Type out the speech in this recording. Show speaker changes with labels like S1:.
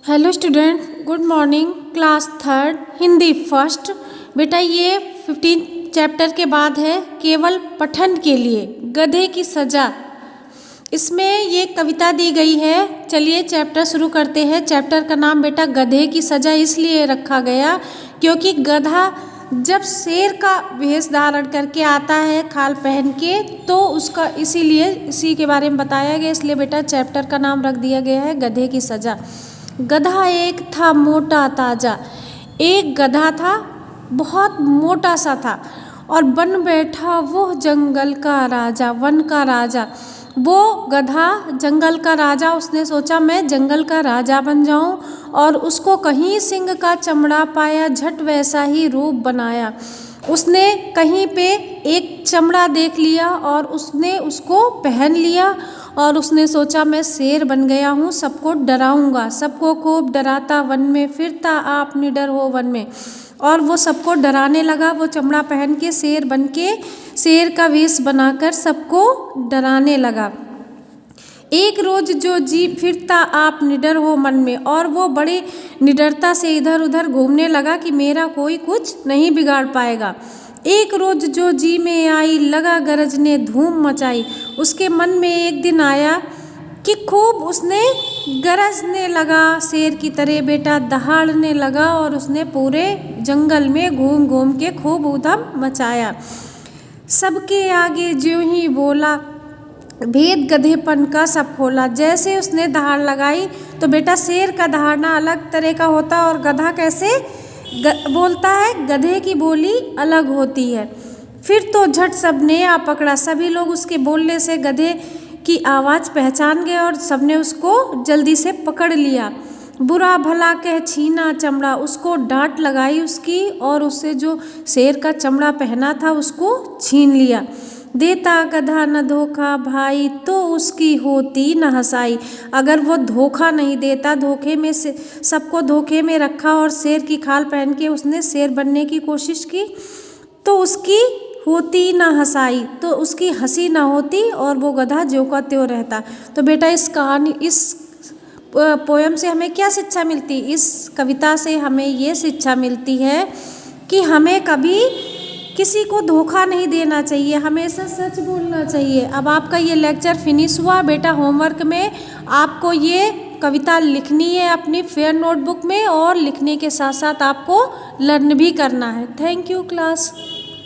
S1: Hello student, good morning. Class third Hindi first. बेटा ये 15 chapter के बाद है केवल पठन के लिए गधे की सजा। इसमें ये कविता दी गई है। चलिए चैप्टर शुरू करते हैं। चैप्टर का नाम बेटा गधे की सजा इसलिए रखा गया क्योंकि गधा जब शेर का वेश धारण करके आता है खाल पहन के, तो उसका इसीलिए इसी के बारे में बताया गया, इसलिए बेटा चैप्टर का नाम रख दिया गया है गधे की सजा। गधा एक था मोटा ताजा। एक गधा था, बहुत मोटा सा था और बन बैठा वो जंगल का राजा, वन का राजा। वो गधा जंगल का राजा, उसने सोचा मैं जंगल का राजा बन जाऊं, और उसको कहीं सिंह का चमड़ा पाया, झट वैसा ही रूप बनाया। उसने कहीं पे एक चमड़ा देख लिया और उसने उसको पहन लिया और उसने सोचा मैं शेर बन गया हूँ, सबको डराऊंगा, सबको खूब डराता वन में फिरता, आप निडर हो वन में। और वो सबको डराने लगा। वो चमड़ा पहन के शेर बन के शेर का वेश बनाकर सबको डराने लगा। एक रोज जो जी फिरता आप निडर हो मन में, और वो बड़ी निडरता से इधर उधर घूमने लगा कि मेरा कोई कुछ नहीं बिगाड़ पाएगा। एक रोज जो जी में आई लगा गरजने धूम मचाई। उसके मन में एक दिन आया कि खूब उसने गरजने लगा, शेर की तरह बेटा दहाड़ने लगा, और उसने पूरे जंगल में घूम घूम के खूब ऊधम मचाया। सबके आगे ज्यों ही बोला, भेद गधेपन का सब खोला। जैसे उसने दहाड़ लगाई तो बेटा शेर का दहाड़ना अलग तरह का होता और गधा कैसे बोलता है, गधे की बोली अलग होती है। फिर तो झट सबने आ पकड़ा। सभी लोग उसके बोलने से गधे की आवाज़ पहचान गए और सबने उसको जल्दी से पकड़ लिया। बुरा भला कह छीना चमड़ा, उसको डांट लगाई उसकी, और उससे जो शेर का चमड़ा पहना था उसको छीन लिया। देता गधा न धोखा भाई, तो उसकी होती न हंसाई। अगर वो धोखा नहीं देता, धोखे में से सबको धोखे में रखा और शेर की खाल पहन के उसने शेर बनने की कोशिश की, तो उसकी होती ना हंसाई, तो उसकी हंसी ना होती और वो गधा ज्यों का त्यों रहता। तो बेटा इस कहानी, इस पोयम से हमें क्या शिक्षा मिलती? इस कविता से हमें ये शिक्षा मिलती है कि हमें कभी किसी को धोखा नहीं देना चाहिए, हमेशा सच बोलना चाहिए। अब आपका ये लेक्चर फिनिश हुआ बेटा। होमवर्क में आपको ये कविता लिखनी है अपनी फेयर नोटबुक में, और लिखने के साथ साथ आपको लर्न भी करना है। Thank you class.